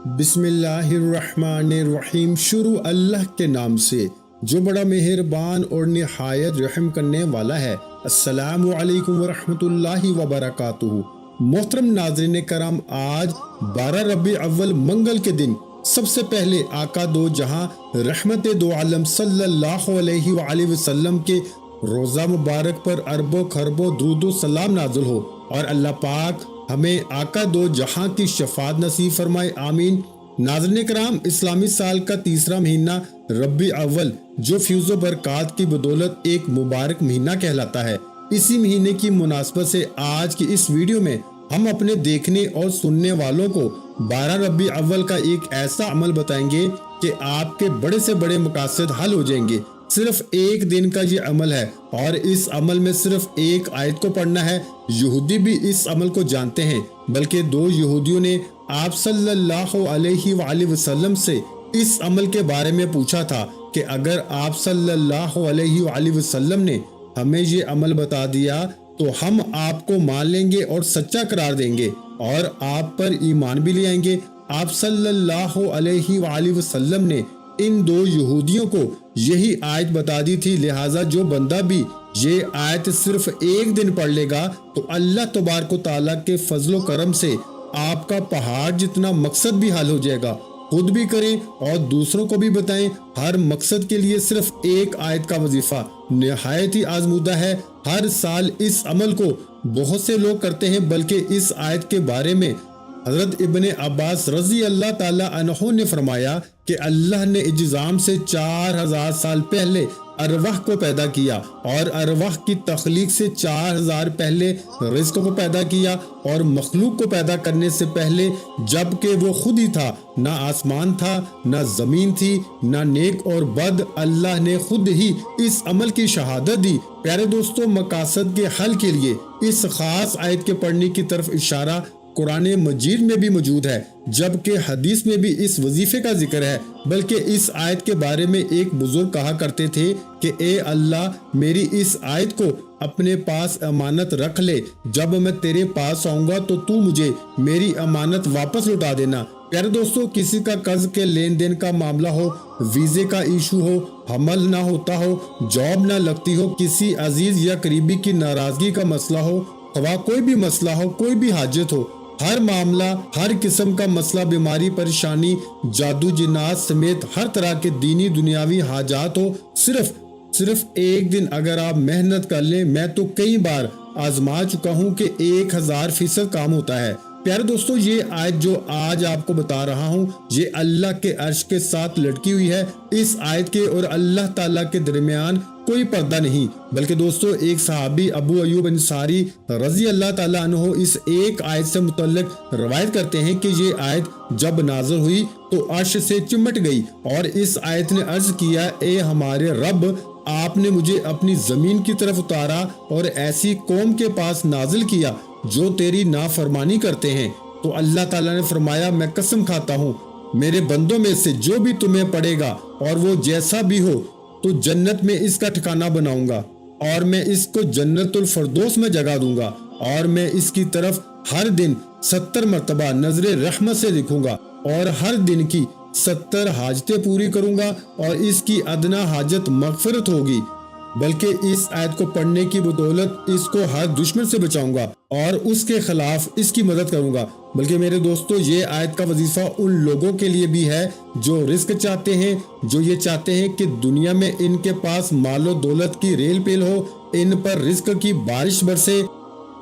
بسم اللہ الرحمن الرحیم۔ شروع اللہ کے نام سے جو بڑا مہربان اور نہایت رحم کرنے والا ہے۔ السلام علیکم ورحمۃ اللہ وبرکاتہ۔ محترم ناظرین کرام، آج 12 ربیع اول منگل کے دن سب سے پہلے آقا دو جہاں رحمت دو عالم صلی اللہ علیہ وآلہ وسلم کے روزہ مبارک پر اربوں خربوں درود و سلام نازل ہو اور اللہ پاک ہمیں آقا دو جہاں کی شفاعت نصیب فرمائے، آمین۔ ناظرین کرام، اسلامی سال کا تیسرا مہینہ ربیع اول جو فیض و برکات کی بدولت ایک مبارک مہینہ کہلاتا ہے، اسی مہینے کی مناسبت سے آج کی اس ویڈیو میں ہم اپنے دیکھنے اور سننے والوں کو 12 ربیع اول کا ایک ایسا عمل بتائیں گے کہ آپ کے بڑے سے بڑے مقاصد حل ہو جائیں گے۔ صرف ایک دن کا یہ عمل ہے اور اس عمل میں صرف ایک آیت کو پڑھنا ہے۔ یہودی بھی اس عمل کو جانتے ہیں، بلکہ دو یہودیوں نے آپ صلی اللہ علیہ وآلہ وسلم سے اس عمل کے بارے میں پوچھا تھا کہ اگر آپ صلی اللہ علیہ وآلہ وسلم نے ہمیں یہ عمل بتا دیا تو ہم آپ کو مان لیں گے اور سچا قرار دیں گے اور آپ پر ایمان بھی لے آئیں گے۔ آپ صلی اللہ علیہ وآلہ وسلم نے ان دو یہودیوں کو یہی آیت بتا دی تھی، لہٰذا جو بندہ بھی یہ آیت صرف ایک دن پڑھ لے گا تو اللہ تبارک و تعالیٰ کے فضل و کرم سے آپ کا پہاڑ جتنا مقصد بھی حل ہو جائے گا۔ خود بھی کریں اور دوسروں کو بھی بتائیں۔ ہر مقصد کے لیے صرف ایک آیت کا وظیفہ نہایت ہی آزمودہ ہے۔ ہر سال اس عمل کو بہت سے لوگ کرتے ہیں، بلکہ اس آیت کے بارے میں حضرت ابن عباس رضی اللہ تعالیٰ عنہ نے فرمایا کہ اللہ نے اجزام سے 4000 سال پہلے ارواح کو پیدا کیا اور ارواح کی تخلیق سے 4000 پہلے رزق کو پیدا کیا، اور مخلوق کو پیدا کرنے سے پہلے جبکہ وہ خود ہی تھا، نہ آسمان تھا نہ زمین تھی نہ نیک اور بد، اللہ نے خود ہی اس عمل کی شہادت دی۔ پیارے دوستو، مقاصد کے حل کے لیے اس خاص آیت کے پڑھنے کی طرف اشارہ قرآن مجید میں بھی موجود ہے، جبکہ حدیث میں بھی اس وظیفے کا ذکر ہے۔ بلکہ اس آیت کے بارے میں ایک بزرگ کہا کرتے تھے کہ اے اللہ، میری اس آیت کو اپنے پاس امانت رکھ لے، جب میں تیرے پاس آؤں گا تو تو مجھے میری امانت واپس لوٹا دینا۔ پیارے دوستو، کسی کا قرض کے لین دین کا معاملہ ہو، ویزے کا ایشو ہو، حمل نہ ہوتا ہو، جاب نہ لگتی ہو، کسی عزیز یا قریبی کی ناراضگی کا مسئلہ ہو، خواہ کوئی بھی مسئلہ ہو، کوئی بھی حاجت ہو، ہر معاملہ، ہر قسم کا مسئلہ، بیماری، پریشانی، جادو جنات سمیت ہر طرح کے دینی دنیاوی حاجات ہو، صرف ایک دن اگر آپ محنت کر لیں، میں تو کئی بار آزما چکا ہوں کہ 1000% کام ہوتا ہے۔ پیارے دوستو، یہ آیت جو آج آپ کو بتا رہا ہوں، یہ اللہ کے عرش کے ساتھ لٹکی ہوئی ہے۔ اس آیت کے اور اللہ تعالیٰ کے درمیان کوئی پردہ نہیں، بلکہ دوستو ایک صحابی ابو ایوب انصاری رضی اللہ تعالیٰ عنہ اس ایک آیت سے متعلق روایت کرتے ہیں کہ یہ آیت جب نازل ہوئی تو عرش سے چمٹ گئی اور اس آیت نے عرض کیا، اے ہمارے رب، آپ نے مجھے اپنی زمین کی طرف اتارا اور ایسی قوم کے پاس نازل کیا جو تیری نافرمانی کرتے ہیں۔ تو اللہ تعالیٰ نے فرمایا، میں قسم کھاتا ہوں میرے بندوں میں سے جو بھی تمہیں پڑے گا اور وہ جیسا بھی ہو تو جنت میں اس کا ٹھکانہ بناؤں گا اور میں اس کو جنت الفردوس میں جگہ دوں گا، اور میں اس کی طرف ہر دن 70 مرتبہ نظر رحمت سے دیکھوں گا اور ہر دن کی 70 حاجتیں پوری کروں گا اور اس کی ادنا حاجت مغفرت ہوگی، بلکہ اس آیت کو پڑھنے کی بدولت اس کو ہر دشمن سے بچاؤں گا اور اس کے خلاف اس کی مدد کروں گا۔ بلکہ میرے دوستو، یہ آیت کا وظیفہ ان لوگوں کے لیے بھی ہے جو رزق چاہتے ہیں، جو یہ چاہتے ہیں کہ دنیا میں ان کے پاس مال و دولت کی ریل پیل ہو، ان پر رزق کی بارش برسے۔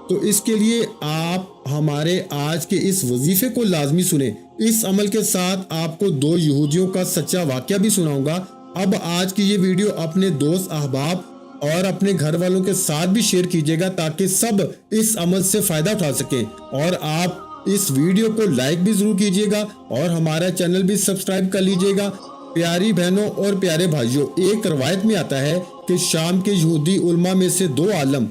تو اس کے لیے آپ ہمارے آج کے اس وظیفے کو لازمی سنیں۔ اس عمل کے ساتھ آپ کو دو یہودیوں کا سچا واقعہ بھی سناؤں گا۔ اب آج کی یہ ویڈیو اپنے دوست احباب اور اپنے گھر والوں کے ساتھ بھی شیئر کیجیے گا تاکہ سب اس عمل سے فائدہ اٹھا سکیں، اور آپ اس ویڈیو کو لائک بھی ضرور کیجیے گا اور ہمارا چینل بھی سبسکرائب کر لیجیے گا۔ پیاری بہنوں اور پیارے بھائیوں، ایک روایت میں آتا ہے کہ شام کے یہودی علماء میں سے دو عالم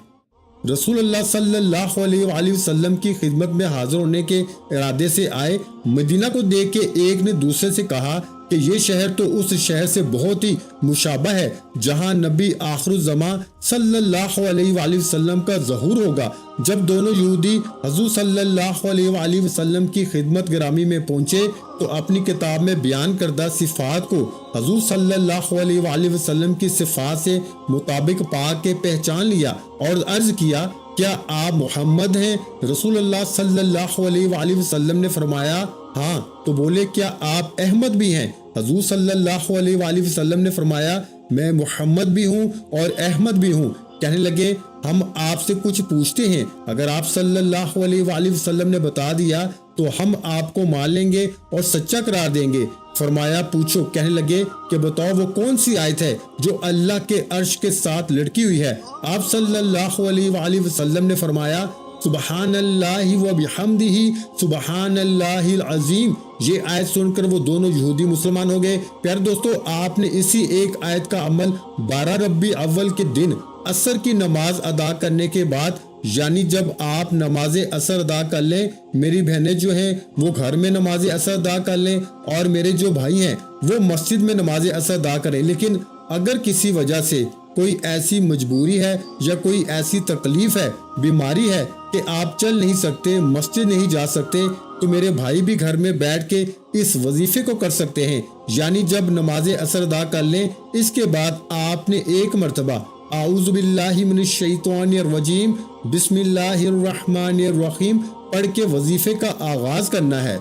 رسول اللہ صلی اللہ علیہ وآلہ وسلم کی خدمت میں حاضر ہونے کے ارادے سے آئے۔ مدینہ کو دیکھ کے ایک نے دوسرے سے کہا کہ یہ شہر تو اس شہر سے بہت ہی مشابہ ہے جہاں نبی آخر الزمان صلی اللہ علیہ وآلہ وسلم کا ظہور ہوگا۔ جب دونوں یہودی حضور صلی اللہ علیہ وآلہ وسلم کی خدمت گرامی میں پہنچے تو اپنی کتاب میں بیان کردہ صفات کو حضور صلی اللہ علیہ وآلہ وسلم کی صفات سے مطابق پا کے پہچان لیا اور عرض کیا، کیا آپ محمد ہیں؟ رسول اللہ صلی اللہ علیہ وآلہ وسلم نے فرمایا ہاں۔ تو بولے، کیا آپ احمد بھی ہیں؟ حضور صلی اللہ علیہ وآلہ وسلم نے فرمایا، میں محمد بھی ہوں اور احمد بھی ہوں۔ کہنے لگے، ہم آپ سے کچھ پوچھتے ہیں، اگر آپ صلی اللہ علیہ وآلہ وسلم نے بتا دیا تو ہم آپ کو مان لیں گے اور سچا قرار دیں گے۔ فرمایا، پوچھو۔ کہنے لگے کہ بتاؤ وہ کون سی آیت ہے جو اللہ کے عرش کے ساتھ لڑکی ہوئی ہے؟ آپ صلی اللہ علیہ وآلہ وسلم نے فرمایا، سبحان اللہ و بحمدہ سبحان اللہ العظیم۔ یہ آیت سن کر وہ دونوں یہودی مسلمان ہو گئے۔ پیارے دوستو، آپ نے اسی ایک آیت کا عمل 12 ربیع اول کے دن عصر کی نماز ادا کرنے کے بعد، یعنی جب آپ نماز عصر ادا کر لیں، میری بہنیں جو ہیں وہ گھر میں نماز عصر ادا کر لیں اور میرے جو بھائی ہیں وہ مسجد میں نماز عصر ادا کریں۔ لیکن اگر کسی وجہ سے کوئی ایسی مجبوری ہے یا کوئی ایسی تکلیف ہے، بیماری ہے کہ آپ چل نہیں سکتے، مسجد نہیں جا سکتے، تو میرے بھائی بھی گھر میں بیٹھ کے اس وظیفے کو کر سکتے ہیں۔ یعنی جب نماز عصر ادا کر لیں، اس کے بعد آپ نے ایک مرتبہ اعوذ باللہ من الشیطان الرجیم بسم اللہ الرحمن الرحیم پڑھ کے وظیفے کا آغاز کرنا ہے۔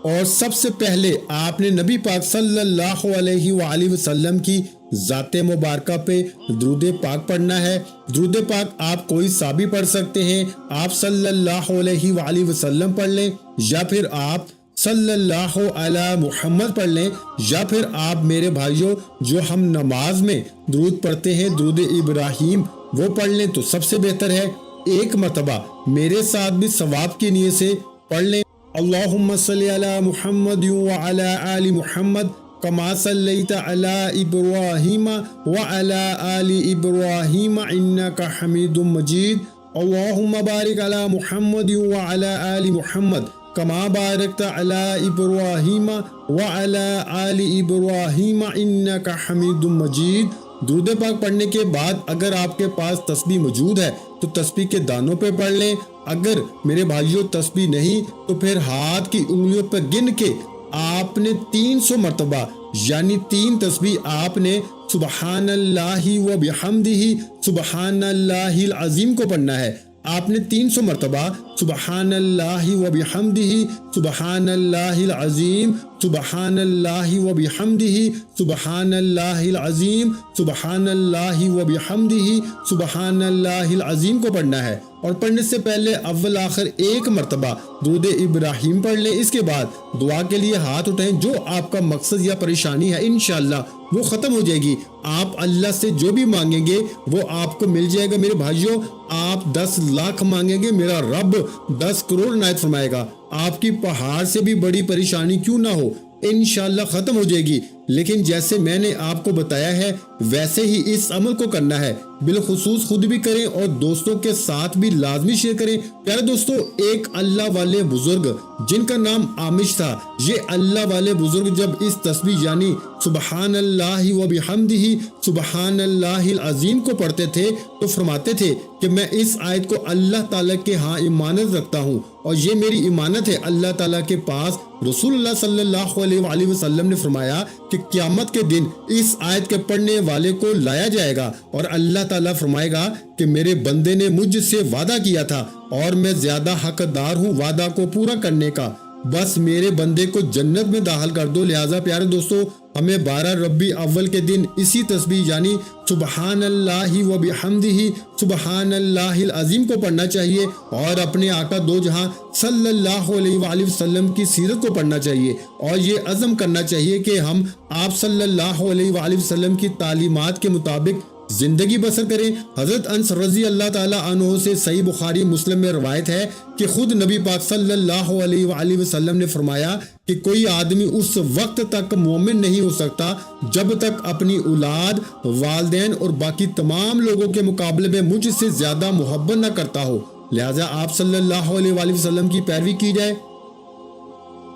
اور سب سے پہلے آپ نے نبی پاک صلی اللہ علیہ وآلہ وسلم کی ذات مبارکہ پہ درود پاک پڑھنا ہے۔ درود پاک آپ کوئی سا بھی پڑھ سکتے ہیں، آپ صلی اللہ علیہ وآلہ وسلم پڑھ لیں، یا پھر آپ صلی اللہ علی محمد پڑھ لیں، یا پھر آپ میرے بھائیوں جو ہم نماز میں درود پڑھتے ہیں درود ابراہیم وہ پڑھ لیں تو سب سے بہتر ہے۔ ایک مرتبہ میرے ساتھ بھی ثواب کی نیت سے پڑھ لیں، اللہم صلی علی محمد وعلی آل محمد کما صلیت علی ابراہیم وعلی آل ابراہیم انک حمید مجید، اللہم بارک علی محمد وعلی آل محمد کما بارکت علی ابراہیم وعلی آل ابراہیم انک حمید مجید۔ درود پاک پڑھنے کے بعد اگر آپ کے پاس تسبیح موجود ہے تو تسبیح کے دانوں پہ پڑھ لیں، اگر میرے بھائیوں تسبیح نہیں تو پھر ہاتھ کی انگلیوں پہ گن کے آپ نے 300 مرتبہ یعنی 3 تسبیح آپ نے سبحان اللہ و بحمدہ سبحان اللہ العظیم کو پڑھنا ہے۔ آپ نے 300 مرتبہ سبحان اللہ و بحمدہ سبحان اللہ العظیم سبحان اللہ و بحمدہ سبحان اللہ العظیم سبحان اللہ و بحمدہ سبحان اللہ العظیم کو پڑھنا ہے۔ اور پڑھنے سے پہلے اول آخر ایک مرتبہ درود ابراہیم پڑھ لیں۔ اس کے بعد دعا کے لیے ہاتھ اٹھائیں، جو آپ کا مقصد یا پریشانی ہے انشاءاللہ وہ ختم ہو جائے گی۔ آپ اللہ سے جو بھی مانگیں گے وہ آپ کو مل جائے گا۔ میرے بھائیوں، آپ 10 لاکھ مانگیں گے، میرا رب 10 کروڑ عنایت فرمائے گا۔ آپ کی پہاڑ سے بھی بڑی پریشانی کیوں نہ ہو انشاءاللہ ختم ہو جائے گی۔ لیکن جیسے میں نے آپ کو بتایا ہے ویسے ہی اس عمل کو کرنا ہے، بالخصوص خود بھی کریں اور دوستوں کے ساتھ بھی لازمی شیئر کریں۔ پیارے دوستو، ایک اللہ والے بزرگ جن کا نام عامش تھا، یہ اللہ والے بزرگ جب اس تسبیح یعنی سبحان اللہ و بحمدہ سبحان اللہ العظیم کو پڑھتے تھے تو فرماتے تھے کہ میں اس آیت کو اللہ تعالیٰ کے ہاں امانت رکھتا ہوں اور یہ میری امانت ہے اللہ تعالیٰ کے پاس۔ رسول اللہ صلی اللہ علیہ وآلہ وسلم نے فرمایا کہ قیامت کے دن اس آیت کے پڑھنے والے کو لایا جائے گا اور اللہ تعالیٰ فرمائے گا کہ میرے بندے نے مجھ سے وعدہ کیا تھا اور میں زیادہ حقدار ہوں وعدہ کو پورا کرنے کا، بس میرے بندے کو جنت میں داخل کر دو۔ لہٰذا پیارے دوستو، ہمیں 12 ربیع اول کے دن اسی تسبیح یعنی سبحان اللہ و بحمدہ سبحان اللہ العظیم کو پڑھنا چاہیے اور اپنے آقا دو جہاں صلی اللہ علیہ وآلہ وسلم کی سیرت کو پڑھنا چاہیے اور یہ عزم کرنا چاہیے کہ ہم آپ صلی اللہ علیہ وآلہ وسلم کی تعلیمات کے مطابق زندگی بسر کریں۔ حضرت انس رضی اللہ تعالیٰ عنہ سے صحیح بخاری مسلم میں روایت ہے کہ خود نبی پاک صلی اللہ علیہ وآلہ وسلم نے فرمایا کہ کوئی آدمی اس وقت تک مومن نہیں ہو سکتا جب تک اپنی اولاد، والدین اور باقی تمام لوگوں کے مقابلے میں مجھ سے زیادہ محبت نہ کرتا ہو۔ لہٰذا آپ صلی اللہ علیہ وآلہ وسلم کی پیروی کی جائے،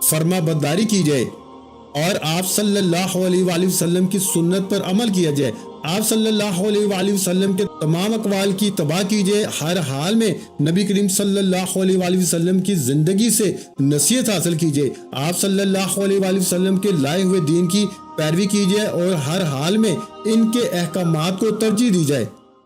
فرما برداری کی جائے اور آپ صلی اللہ علیہ وآلہ وسلم کی سنت پر عمل کیا جائے، آپ صلی اللہ علیہ وآلہ وسلم کے تمام اقوال کی اتباع کیجئے، ہر حال میں نبی کریم صلی اللہ علیہ وآلہ وسلم کی زندگی سے نصیحت حاصل کیجئے، آپ صلی اللہ علیہ وآلہ وسلم کے لائے ہوئے دین کی پیروی کیجئے اور ہر حال میں ان کے احکامات کو ترجیح دی جائے۔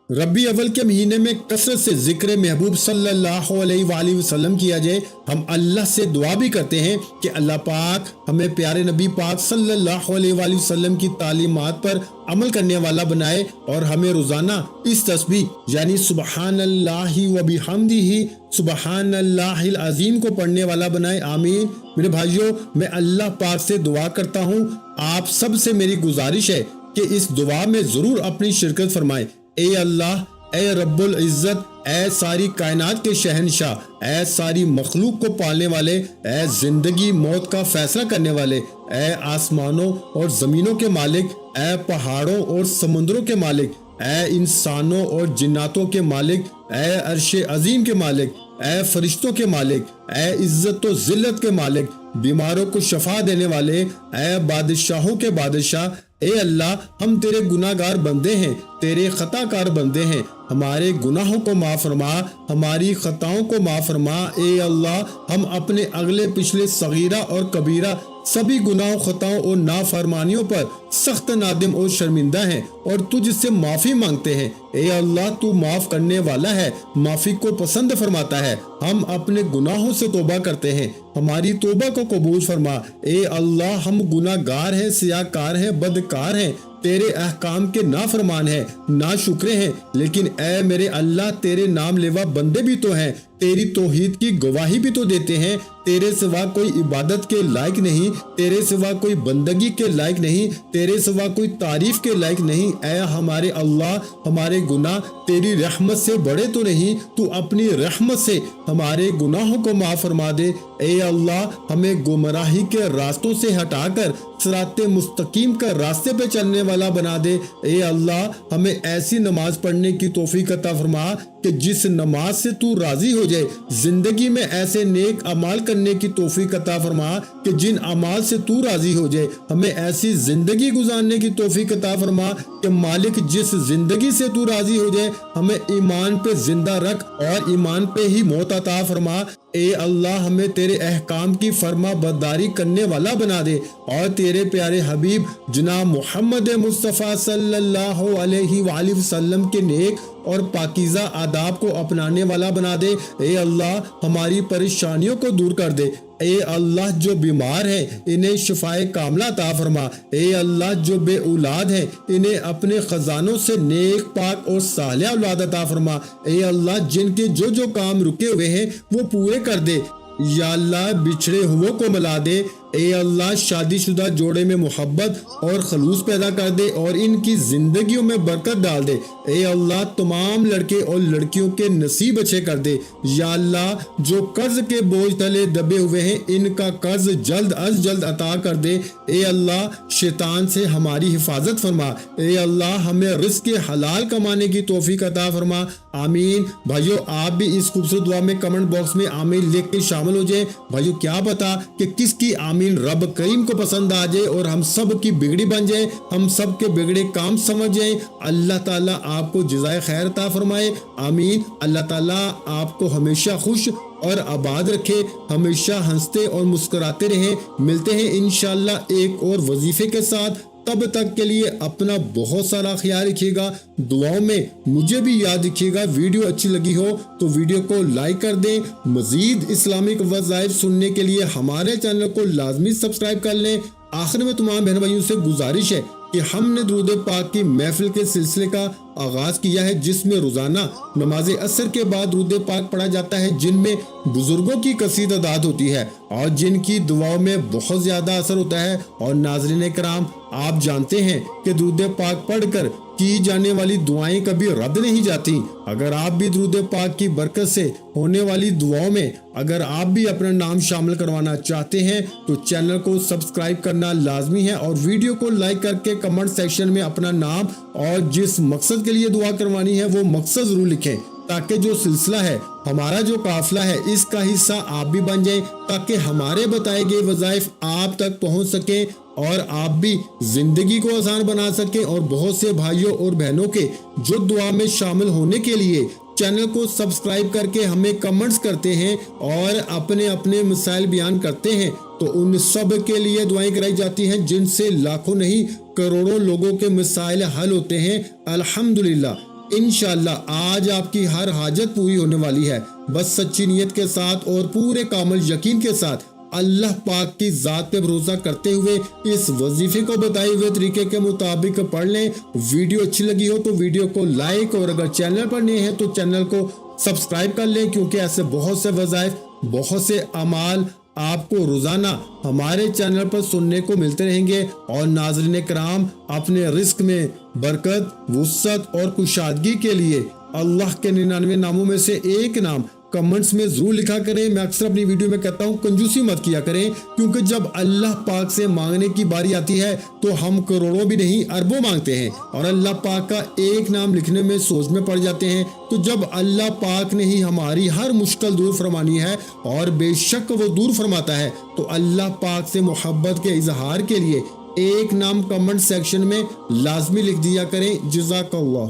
ربیع اول کے مہینے میں کثرت سے ذکر محبوب صلی اللہ علیہ وآلہ وسلم کیا جائے۔ ہم اللہ سے دعا بھی کرتے ہیں کہ اللہ پاک ہمیں پیارے نبی پاک صلی اللہ علیہ وآلہ وسلم کی تعلیمات پر عمل کرنے والا بنائے اور ہمیں روزانہ اس تسبیح یعنی سبحان اللہ و بحمدہ سبحان اللہ العظیم کو پڑھنے والا بنائے، آمین۔ میرے بھائیوں، میں اللہ پاک سے دعا کرتا ہوں، آپ سب سے میری گزارش ہے کہ اس دعا میں ضرور اپنی شرکت فرمائیں۔ اے اللہ، اے رب العزت، اے ساری کائنات کے شہنشاہ، اے ساری مخلوق کو پالنے والے، اے زندگی موت کا فیصلہ کرنے والے، اے آسمانوں اور زمینوں کے مالک، اے پہاڑوں اور سمندروں کے مالک، اے انسانوں اور جناتوں کے مالک، اے عرش عظیم کے مالک، اے فرشتوں کے مالک، اے عزت و ذلت کے مالک، بیماروں کو شفا دینے والے، اے بادشاہوں کے بادشاہ، اے اللہ، ہم تیرے گناہ گار بندے ہیں، تیرے خطا کار بندے ہیں، ہمارے گناہوں کو معاف فرما، ہماری خطاؤں کو معاف فرما۔ اے اللہ، ہم اپنے اگلے پچھلے صغیرہ اور کبیرہ سبھی گناہوں، خطاؤں اور نافرمانیوں پر سخت نادم اور شرمندہ ہیں اور تجھ سے معافی مانگتے ہیں۔ اے اللہ، تو معاف کرنے والا ہے، معافی کو پسند فرماتا ہے۔ ہم اپنے گناہوں سے توبہ کرتے ہیں، ہماری توبہ کو قبول فرما۔ اے اللہ، ہم گناہ گار ہیں، سیاہ کار ہیں، بدکار ہیں، تیرے احکام کے نافرمان ہیں، ناشکرے ہیں، لیکن اے میرے اللہ، تیرے نام لیوا بندے بھی تو ہیں، تیری توحید کی گواہی بھی تو دیتے ہیں۔ تیرے سوا کوئی عبادت کے لائق نہیں، تیرے سوا کوئی بندگی کے لائق نہیں، تیرے سوا کوئی تعریف کے لائق نہیں۔ اے ہمارے اللہ، ہمارے گناہ تیری رحمت سے بڑے تو نہیں، تو اپنی رحمت سے ہمارے گناہوں کو معاف فرما دے۔ اے اللہ، ہمیں گمراہی کے راستوں سے ہٹا کر صراط مستقیم کا راستے پہ چلنے والا بنا دے۔ اے اللہ، ہمیں ایسی نماز پڑھنے کی توفیق عطا فرما کہ جس نماز سے تو راضی ہو جائے، زندگی میں ایسے نیک اعمال کرنے کی توفیق عطا فرما کہ جن اعمال سے تو راضی ہو جائے، ہمیں ایسی زندگی گزارنے کی توفیق عطا فرما کہ مالک جس زندگی سے تو راضی ہو جائے، ہمیں ایمان پہ زندہ رکھ اور ایمان پہ ہی موت عطا فرما۔ اے اللہ، ہمیں تیرے احکام کی فرما برداری کرنے والا بنا دے اور تیرے پیارے حبیب جناب محمد مصطفیٰ صلی اللہ علیہ وآلہ وسلم کے نیک اور پاکیزہ آداب کو اپنانے والا بنا دے۔ اے اللہ، ہماری پریشانیوں کو دور کر دے۔ اے اللہ، جو بیمار ہیں انہیں شفائے کاملہ عطا فرما۔ اے اللہ، جو بے اولاد ہیں انہیں اپنے خزانوں سے نیک پاک اور صالح اولاد عطا فرما۔ اے اللہ، جن کے جو کام رکے ہوئے ہیں وہ پورے کر دے۔ یا اللہ، بچھڑے ہوئے کو ملا دے۔ اے اللہ، شادی شدہ جوڑے میں محبت اور خلوص پیدا کر دے اور ان کی زندگیوں میں برکت ڈال دے۔ اے اللہ، تمام لڑکے اور لڑکیوں کے نصیب اچھے کر دے۔ یا اللہ، جو قرض کے بوجھ تلے دبے ہوئے ہیں ان کا قرض جلد از جلد عطا کر دے۔ اے اللہ، شیطان سے ہماری حفاظت فرما۔ اے اللہ، ہمیں رزق حلال کمانے کی توفیق عطا فرما، آمین۔ بھائیو، آپ بھی اس خوبصورت دعا میں کمنٹ باکس میں آمین لکھ کے شامل ہو جائیں۔ بھائیو، کیا پتا کہ کس کی آمین رب کریم کو پسند آ جائے اور ہم سب کی بگڑی بن جائے، ہم سب کے بگڑے کام سمجھ جائیں۔ اللہ تعالیٰ آپ کو جزائے خیر عطا فرمائے، آمین۔ اللہ تعالیٰ آپ کو ہمیشہ خوش اور آباد رکھے، ہمیشہ ہنستے اور مسکراتے رہیں۔ ملتے ہیں انشاءاللہ ایک اور وظیفے کے ساتھ، تب تک کے لیے اپنا بہت سارا خیال رکھیے گا، دعاؤں میں مجھے بھی یاد رکھیے گا۔ ویڈیو اچھی لگی ہو تو ویڈیو کو لائک کر دیں، مزید اسلامک وظائف سننے کے لیے ہمارے چینل کو لازمی سبسکرائب کر لیں۔ آخر میں تمام بہن بھائیوں سے گزارش ہے کہ ہم نے درود پاک کی محفل کے سلسلے کا آغاز کیا ہے، جس میں روزانہ نماز عصر کے بعد درود پاک پڑھا جاتا ہے، جن میں بزرگوں کی کثیر تعداد ہوتی ہے اور جن کی دعاؤں میں بہت زیادہ اثر ہوتا ہے۔ اور ناظرین کرام، آپ جانتے ہیں کہ درود پاک پڑھ کر کی جانے والی دعائیں کبھی رد نہیں جاتی۔ اگر آپ بھی درود پاک کی برکت سے ہونے والی دعاؤں میں اگر آپ بھی اپنا نام شامل کروانا چاہتے ہیں تو چینل کو سبسکرائب کرنا لازمی ہے اور ویڈیو کو لائک کر کے کمنٹ سیکشن میں اپنا نام اور جس مقصد کے لیے دعا کروانی ہے وہ مقصد ضرور لکھیں۔ تاکہ جو سلسلہ ہے، ہمارا جو قافلہ ہے، اس کا حصہ آپ بھی بن جائیں، تاکہ ہمارے بتائے گئے وظائف آپ تک پہنچ سکیں اور آپ بھی زندگی کو آسان بنا سکیں، اور بہت سے بھائیوں اور بہنوں کے جو دعا میں شامل ہونے کے لیے چینل کو سبسکرائب کر کے ہمیں کمنٹس کرتے ہیں اور اپنے اپنے مسائل بیان کرتے ہیں، تو ان سب کے لیے دعائیں کرائی جاتی ہیں، جن سے لاکھوں نہیں کروڑوں لوگوں کے مسائل حل ہوتے ہیں الحمدللہ۔ انشاءاللہ آج آپ کی ہر حاجت پوری ہونے والی ہے، بس سچی نیت کے ساتھ اور پورے کامل یقین کے ساتھ اللہ پاک کی ذات پہ بھروسہ کرتے ہوئے اس وظیفے کو بتائے ہوئے طریقے کے مطابق پڑھ لیں۔ ویڈیو اچھی لگی ہو تو ویڈیو کو لائک، اور اگر چینل پر نئے ہیں تو چینل کو سبسکرائب کر لیں، کیونکہ ایسے بہت سے وظائف، بہت سے اعمال آپ کو روزانہ ہمارے چینل پر سننے کو ملتے رہیں گے۔ اور ناظرین کرام، اپنے رزق میں برکت، وسعت اور کشادگی کے لیے اللہ کے 99 ناموں میں سے ایک نام کمنٹس میں ضرور لکھا کریں۔ میں اکثر اپنی ویڈیو میں کہتا ہوں کنجوسی مت کیا کریں، کیونکہ جب اللہ پاک سے مانگنے کی باری آتی ہے تو ہم کروڑوں بھی نہیں اربوں مانگتے ہیں، اور اللہ پاک کا ایک نام لکھنے میں سوچ میں پڑ جاتے ہیں۔ تو جب اللہ پاک نے ہی ہماری ہر مشکل دور فرمانی ہے، اور بے شک وہ دور فرماتا ہے، تو اللہ پاک سے محبت کے اظہار کے لیے ایک نام کمنٹ سیکشن میں لازمی لکھ دیا کریں۔ جزاک اللہ۔